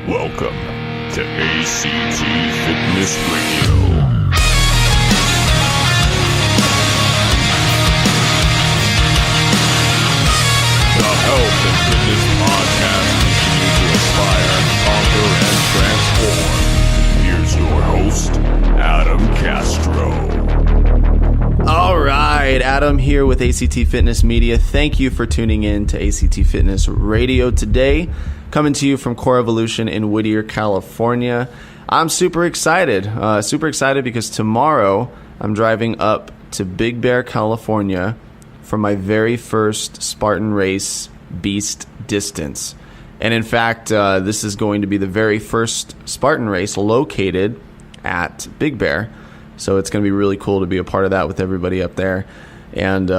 Welcome to ACT Fitness Radio. The health and fitness podcast teaching you to aspire, conquer, and transform. Here's your host, Adam Castro. All right, Adam here with ACT Fitness Media. Thank you for tuning in to ACT Fitness Radio today. Coming to you from Core Evolution in Whittier, California. I'm super excited because tomorrow I'm driving up to Big Bear, California for my very first Spartan Race Beast distance. And in fact, this is going to be the very first Spartan Race located at Big Bear. So it's going to be really cool to be a part of that with everybody up there. And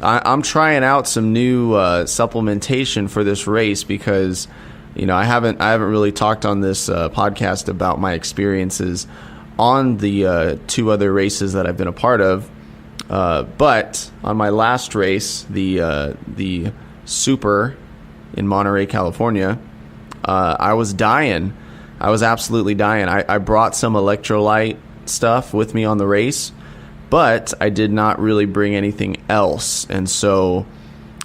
I'm trying out some new supplementation for this race because, you know, I haven't really talked on this podcast about my experiences on the two other races that I've been a part of. But on my last race, the Super in Monterey, California, I was dying. I was absolutely dying. I brought some electrolyte stuff with me on the race, but I did not really bring anything else. And so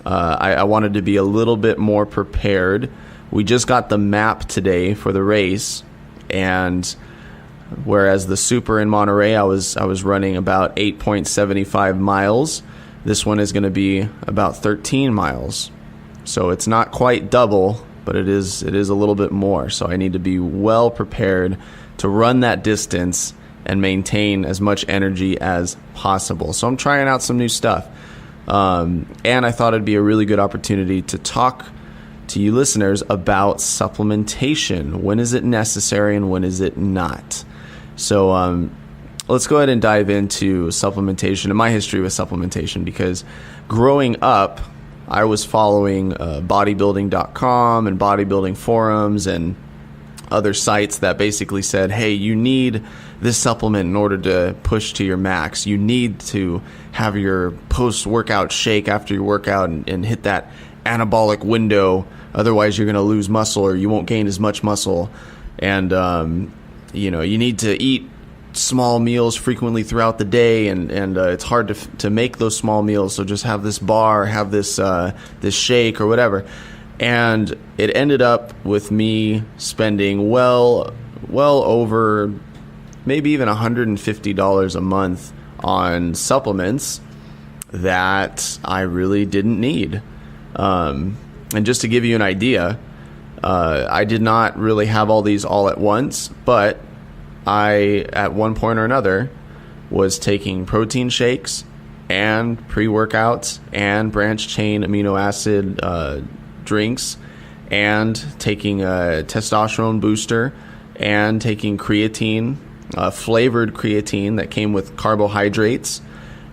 I wanted to be a little bit more prepared. We just got the map today for the race, and whereas the Super in Monterey, I was running about 8.75 miles. This one is going to be about 13 miles. So it's not quite double, but it is a little bit more. So I need to be well prepared to run that distance and maintain as much energy as possible. So I'm trying out some new stuff. And I thought it'd be a really good opportunity to talk to you listeners about supplementation. When is it necessary and when is it not? So let's go ahead and dive into supplementation and my history with supplementation, because growing up, I was following bodybuilding.com and bodybuilding forums and other sites that basically said, hey, you need this supplement in order to push to your max. You need to have your post-workout shake after your workout and hit that anabolic window. Otherwise, you're going to lose muscle or you won't gain as much muscle. And, you need to eat small meals frequently throughout the day, and it's hard to make those small meals. So just have this bar, have this shake or whatever. And it ended up with me spending well over maybe even $150 a month on supplements that I really didn't need. And just to give you an idea, I did not really have all these all at once, but I, at one point or another, was taking protein shakes and pre-workouts and branched-chain amino acid drinks, and taking a testosterone booster, and taking creatine, flavored creatine that came with carbohydrates,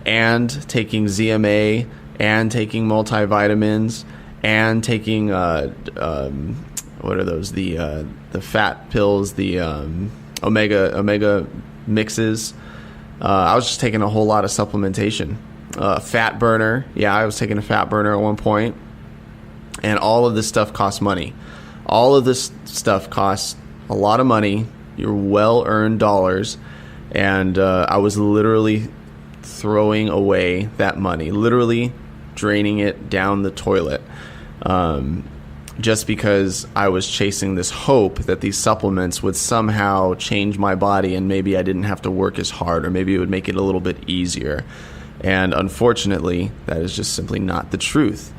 and taking ZMA, and taking multivitamins, and taking what are those? The fat pills, the omega mixes. I was just taking a whole lot of supplementation. Fat burner. Yeah, I was taking a fat burner at one point. And all of this stuff costs money. All of this stuff costs a lot of money, your well-earned dollars, and I was literally throwing away that money, literally draining it down the toilet, just because I was chasing this hope that these supplements would somehow change my body and maybe I didn't have to work as hard, or maybe it would make it a little bit easier. And unfortunately, that is just simply not the truth.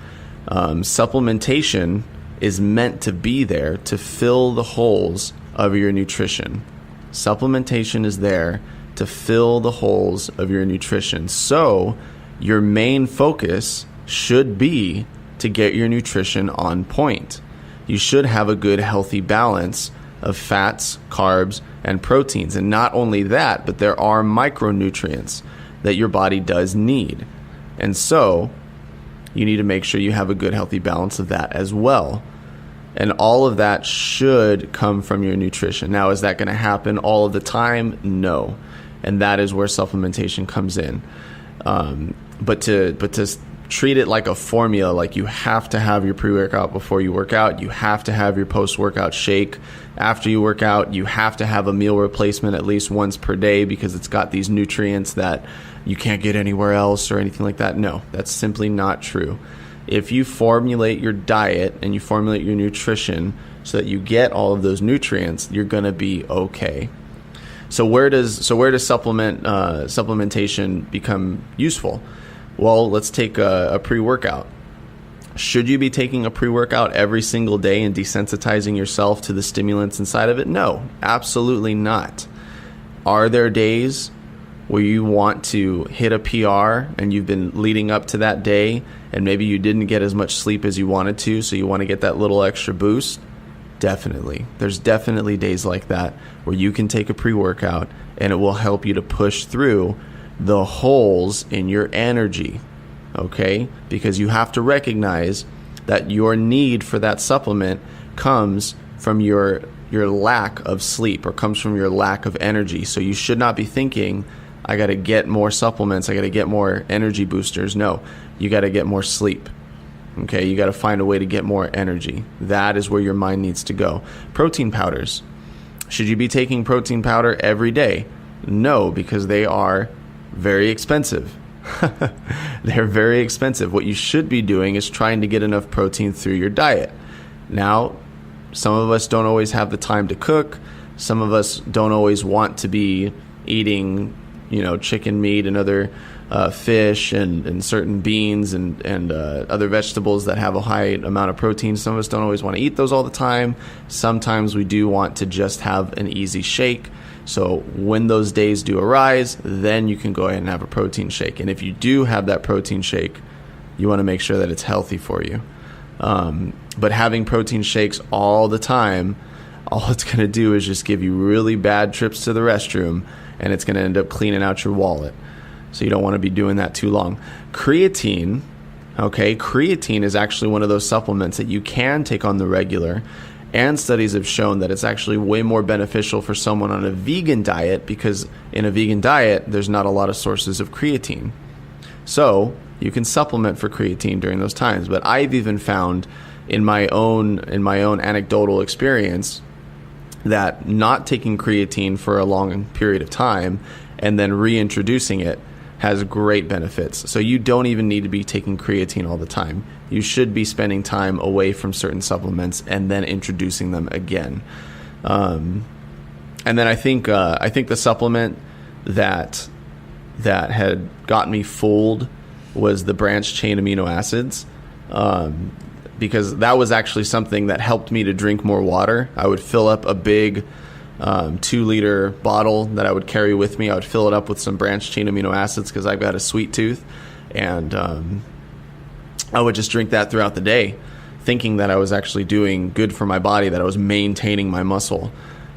Supplementation is meant to be there to fill the holes of your nutrition. Supplementation is there to fill the holes of your nutrition. So your main focus should be to get your nutrition on point. You should have a good, healthy balance of fats, carbs, and proteins. And not only that, but there are micronutrients that your body does need. And so you need to make sure you have a good, healthy balance of that as well. And all of that should come from your nutrition. Now, is that going to happen all of the time? No. And that is where supplementation comes in. But to treat it like a formula. Like, you have to have your pre-workout before you work out. You have to have your post-workout shake after you work out. You have to have a meal replacement at least once per day because it's got these nutrients that you can't get anywhere else or anything like that. No, that's simply not true. If you formulate your diet and you formulate your nutrition so that you get all of those nutrients, you're going to be okay. So where does supplementation become useful? Well, let's take a pre-workout. Should you be taking a pre-workout every single day and desensitizing yourself to the stimulants inside of it? No, absolutely not. Are there days where you want to hit a PR and you've been leading up to that day and maybe you didn't get as much sleep as you wanted to, so you want to get that little extra boost? Definitely. There's definitely days like that where you can take a pre-workout and it will help you to push through the holes in your energy, okay? Because you have to recognize that your need for that supplement comes from your lack of sleep or comes from your lack of energy. So you should not be thinking, I got to get more supplements, I got to get more energy boosters. No, you got to get more sleep. Okay, you got to find a way to get more energy. That is where your mind needs to go. Protein powders. Should you be taking protein powder every day? No, because they are very expensive. They're very expensive. What you should be doing is trying to get enough protein through your diet. Now, some of us don't always have the time to cook. Some of us don't always want to be eating, chicken meat and other fish and certain beans and other vegetables that have a high amount of protein. Some of us don't always want to eat those all the time. Sometimes we do want to just have an easy shake. So when those days do arise, then you can go ahead and have a protein shake. And if you do have that protein shake, you want to make sure that it's healthy for you. But having protein shakes all the time, all it's going to do is just give you really bad trips to the restroom, and it's going to end up cleaning out your wallet. So you don't want to be doing that too long. Creatine is actually one of those supplements that you can take on the regular. And studies have shown that it's actually way more beneficial for someone on a vegan diet because in a vegan diet, there's not a lot of sources of creatine. So you can supplement for creatine during those times. But I've even found in my own anecdotal experience that not taking creatine for a long period of time and then reintroducing it has great benefits. So you don't even need to be taking creatine all the time. You should be spending time away from certain supplements and then introducing them again. And then I think the supplement that had got me fooled was the branched chain amino acids, because that was actually something that helped me to drink more water. I would fill up a big 2-liter bottle that I would carry with me. I would fill it up with some branched chain amino acids because I've got a sweet tooth, and I would just drink that throughout the day, thinking that I was actually doing good for my body, that I was maintaining my muscle.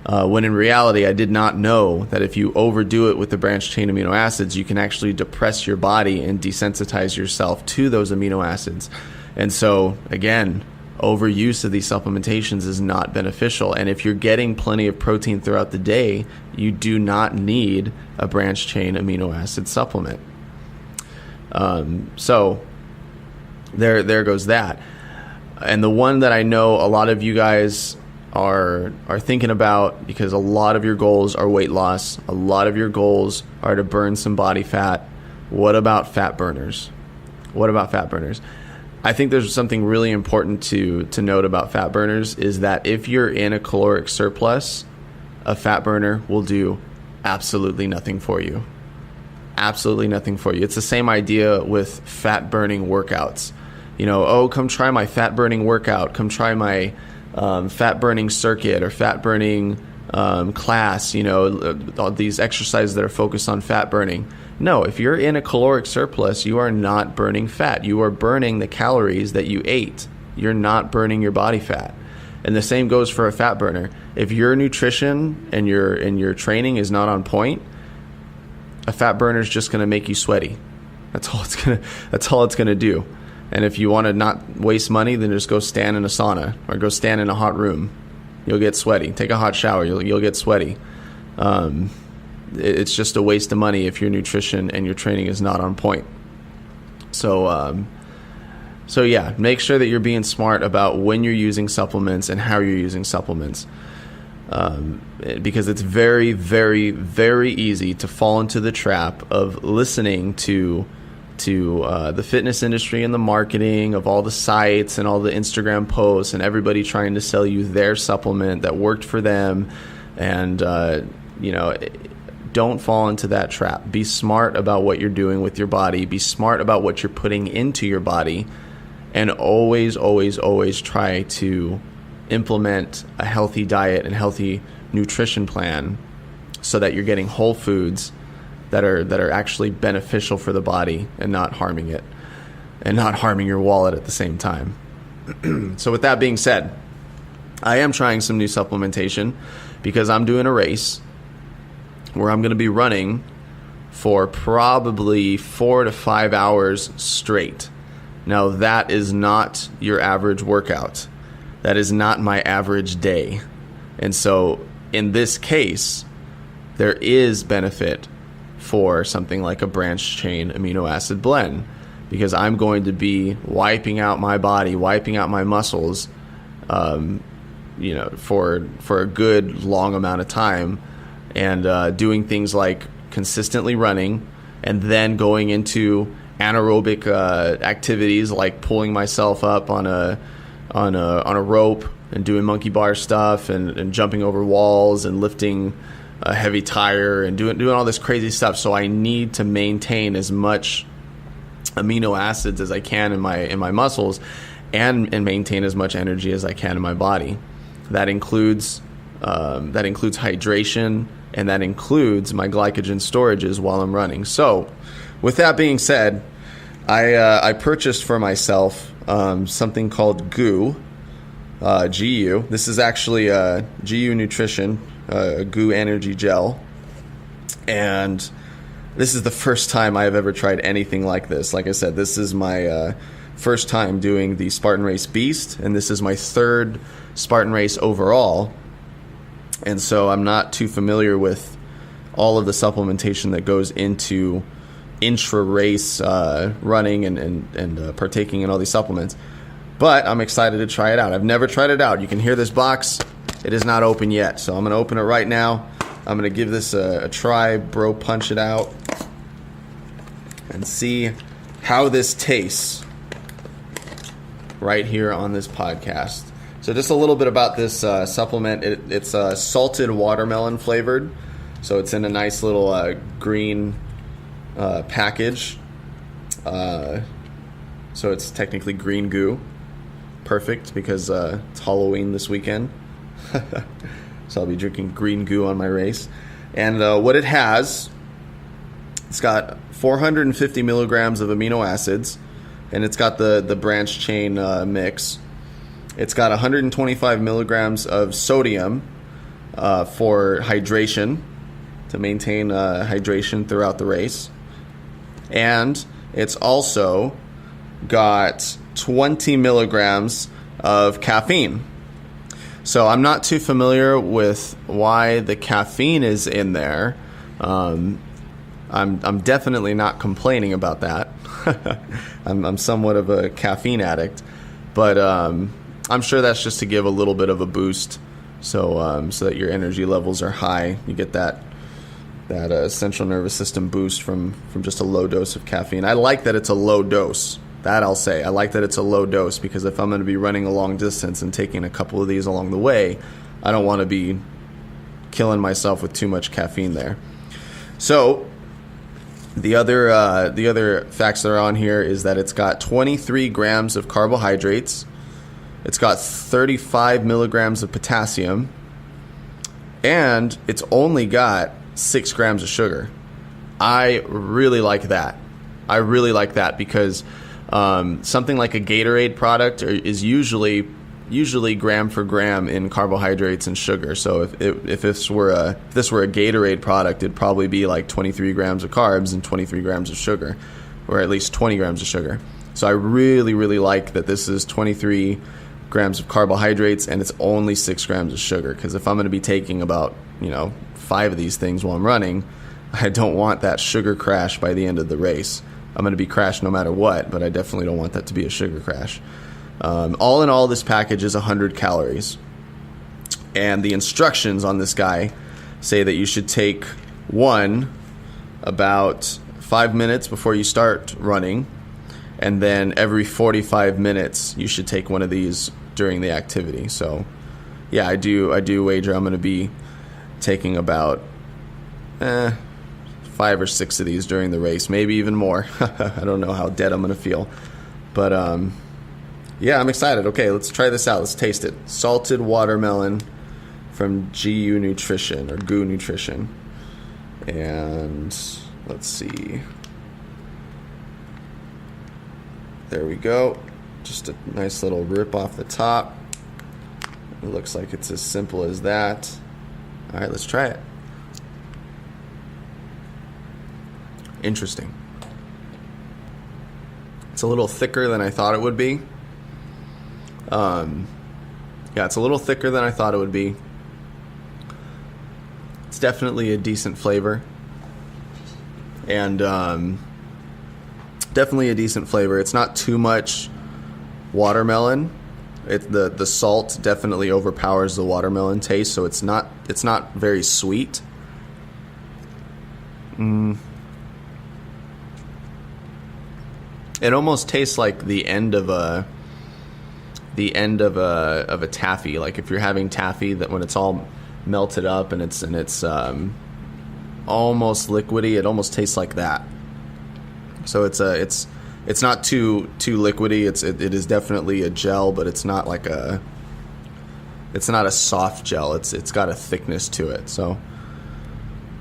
When in reality, I did not know that if you overdo it with the branched chain amino acids, you can actually depress your body and desensitize yourself to those amino acids. And so, again, overuse of these supplementations is not beneficial. And if you're getting plenty of protein throughout the day, you do not need a branched chain amino acid supplement. So there goes that. And the one that I know a lot of you guys are thinking about, because a lot of your goals are weight loss, a lot of your goals are to burn some body fat. What about fat burners? I think there's something really important to note about fat burners is that if you're in a caloric surplus, a fat burner will do absolutely nothing for you. Absolutely nothing for you. It's the same idea with fat burning workouts. Come try my fat burning workout. Come try my fat burning circuit or fat burning class. All these exercises that are focused on fat burning. No, if you're in a caloric surplus, you are not burning fat. You are burning the calories that you ate. You're not burning your body fat. And the same goes for a fat burner. If your nutrition and your training is not on point, a fat burner is just going to make you sweaty. That's all it's going to do. And if you want to not waste money, then just go stand in a sauna or go stand in a hot room. You'll get sweaty. Take a hot shower. You'll get sweaty. It's just a waste of money if your nutrition and your training is not on point. So So yeah, make sure that you're being smart about when you're using supplements and how you're using supplements. Because it's very, very, very easy to fall into the trap of listening to the fitness industry and the marketing of all the sites and all the Instagram posts and everybody trying to sell you their supplement that worked for them. And, don't fall into that trap. Be smart about what you're doing with your body. Be smart about what you're putting into your body. And always, always, always try to implement a healthy diet and healthy nutrition plan so that you're getting whole foods that are actually beneficial for the body and not harming it and not harming your wallet at the same time. So with that being said, I am trying some new supplementation because I'm doing a race where I'm going to be running for probably 4 to 5 hours straight. Now, that is not your average workout. That is not my average day. And so in this case, there is benefit for something like a branched chain amino acid blend, because I'm going to be wiping out my body, wiping out my muscles, for a good long amount of time, and doing things like consistently running, and then going into anaerobic activities like pulling myself up on a rope and doing monkey bar stuff and jumping over walls and lifting a heavy tire and doing all this crazy stuff. So I need to maintain as much amino acids as I can in my muscles and maintain as much energy as I can in my body. That includes hydration, and that includes my glycogen storages while I'm running. So with that being said, I purchased for myself something called GU. GU. This is actually GU Nutrition, GU Energy Gel. And this is the first time I have ever tried anything like this. Like I said, this is my first time doing the Spartan Race Beast, and this is my third Spartan Race overall. And so I'm not too familiar with all of the supplementation that goes into intra-race running and partaking in all these supplements. But I'm excited to try it out. I've never tried it out. You can hear this box. It is not open yet. So I'm going to open it right now. I'm going to give this a try, bro, punch it out, and see how this tastes right here on this podcast. So just a little bit about this supplement. It's salted watermelon flavored. So it's in a nice little green package. So it's technically green goo. Perfect, because it's Halloween this weekend. So I'll be drinking green goo on my race. And what it has, it's got 450 milligrams of amino acids, and it's got the branched chain mix. It's got 125 milligrams of sodium for hydration, to maintain hydration throughout the race. And it's also got 20 milligrams of caffeine. So I'm not too familiar with why the caffeine is in there. I'm definitely not complaining about that. I'm somewhat of a caffeine addict, but I'm sure that's just to give a little bit of a boost, so that your energy levels are high. You get that central nervous system boost from just a low dose of caffeine. I like that it's a low dose. That I'll say. I like that it's a low dose, because if I'm going to be running a long distance and taking a couple of these along the way, I don't want to be killing myself with too much caffeine there. So the other facts that are on here is that it's got 23 grams of carbohydrates. It's got 35 milligrams of potassium, and it's only got 6 grams of sugar. I really like that. Because something like a Gatorade product is usually gram for gram in carbohydrates and sugar. So if this were a Gatorade product, it'd probably be like 23 grams of carbs and 23 grams of sugar, or at least 20 grams of sugar. So I really, really like that this is 23 grams of carbohydrates and it's only 6 grams of sugar. Because if I'm going to be taking about 5 of these things while I'm running, I don't want that sugar crash by the end of the race. I'm going to be crashed no matter what, but I definitely don't want that to be a sugar crash. All in all, this package is 100 calories. And the instructions on this guy say that you should take one about 5 minutes before you start running, and then every 45 minutes you should take one of these during the activity. So yeah, I do wager I'm going to be taking about 5 or 6 of these during the race, maybe even more. I don't know how dead I'm going to feel, but yeah, I'm excited. Okay, let's try this out. Let's taste it. Salted watermelon from GU Nutrition, or GU Nutrition. And let's see. There we go. Just a nice little rip off the top. It looks like it's as simple as that. All right, let's try it. Interesting. It's a little thicker than I thought it would be. Yeah, it's a little thicker than I thought it would be. It's definitely a decent flavor. And definitely a decent flavor. It's not too much watermelon. The salt definitely overpowers the watermelon taste, so it's not very sweet. It almost tastes like the end of a taffy. Like if you're having taffy, that when it's all melted up and it's almost liquidy, it almost tastes like that. So it's not too liquidy. It is definitely a gel, but it's not a soft gel. It's got a thickness to it. So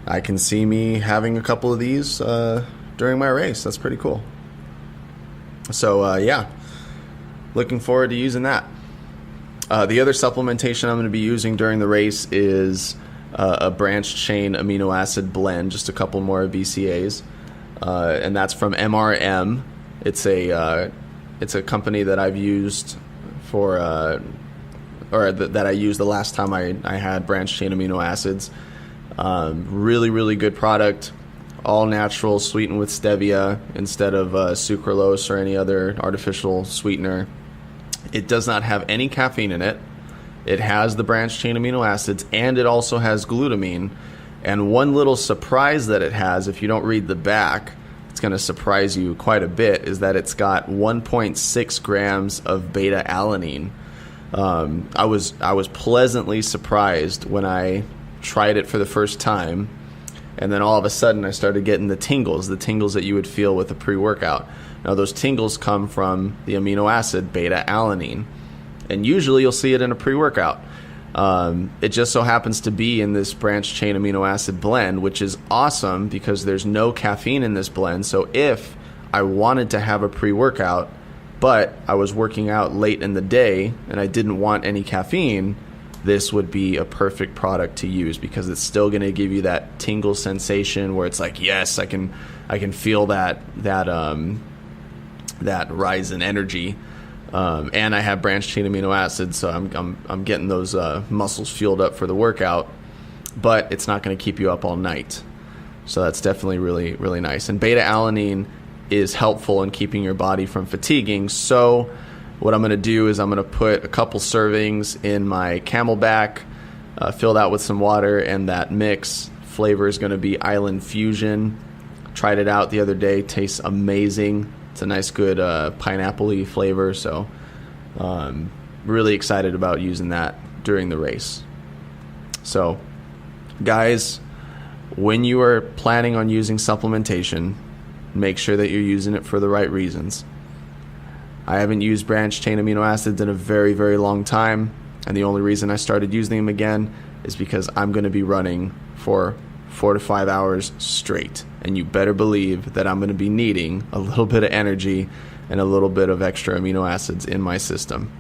I can see me having a couple of these during my race. That's pretty cool. So yeah, looking forward to using that. The other supplementation I'm going to be using during the race is a branched chain amino acid blend, just a couple more BCAAs, and that's from MRM. It's a company that I've used that I used the last time I had branched chain amino acids. Really, really good product. All natural, sweetened with stevia instead of sucralose or any other artificial sweetener. It does not have any caffeine in it. It has the branched chain amino acids, and it also has glutamine. And one little surprise that it has, if you don't read the back, it's going to surprise you quite a bit, is that it's got 1.6 grams of beta alanine. I was pleasantly surprised when I tried it for the first time, and then all of a sudden I started getting the tingles that you would feel with a pre-workout. Now those tingles come from the amino acid beta alanine, and usually you'll see it in a pre-workout. It just so happens to be in this branched chain amino acid blend, which is awesome because there's no caffeine in this blend. So if I wanted to have a pre-workout, but I was working out late in the day and I didn't want any caffeine, this would be a perfect product to use because it's still going to give you that tingle sensation where it's like, yes, I can feel that rise in energy. And I have branched chain amino acids, so I'm getting those muscles fueled up for the workout, but it's not going to keep you up all night. So that's definitely really, really nice. And beta alanine is helpful in keeping your body from fatiguing. So what I'm going to do is I'm going to put a couple servings in my Camelback, fill that with some water, and that mix flavor is going to be Island Fusion. Tried it out the other day, tastes amazing. It's a nice, good pineapple-y flavor, so really excited about using that during the race. So, guys, when you are planning on using supplementation, make sure that you're using it for the right reasons. I haven't used branched chain amino acids in a very, very long time, and the only reason I started using them again is because I'm going to be running for 4 to 5 hours straight, and you better believe that I'm going to be needing a little bit of energy and a little bit of extra amino acids in my system.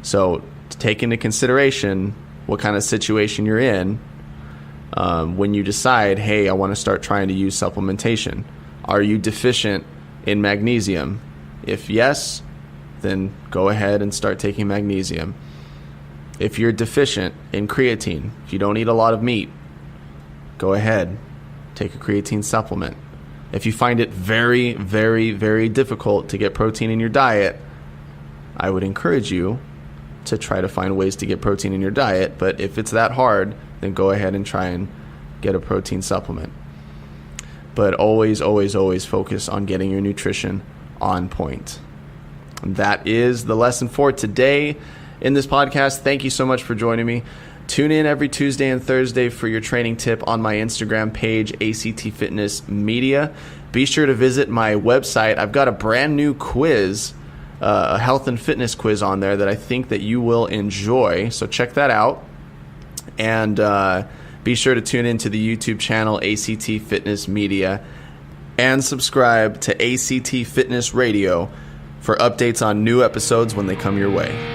So take into consideration what kind of situation you're in when you decide, hey, I want to start trying to use supplementation. Are you deficient in magnesium? If yes, then go ahead and start taking magnesium. If you're deficient in creatine, if you don't eat a lot of meat, go ahead, take a creatine supplement. If you find it very, very, very difficult to get protein in your diet, I would encourage you to try to find ways to get protein in your diet. But if it's that hard, then go ahead and try and get a protein supplement. But always, always, always focus on getting your nutrition on point. And that is the lesson for today in this podcast. Thank you so much for joining me. Tune in every Tuesday and Thursday for your training tip on my Instagram page, ACT Fitness Media. Be sure to visit my website. I've got a brand new quiz, a health and fitness quiz on there that I think that you will enjoy. So check that out. And be sure to tune in to the YouTube channel, ACT Fitness Media, and subscribe to ACT Fitness Radio for updates on new episodes when they come your way.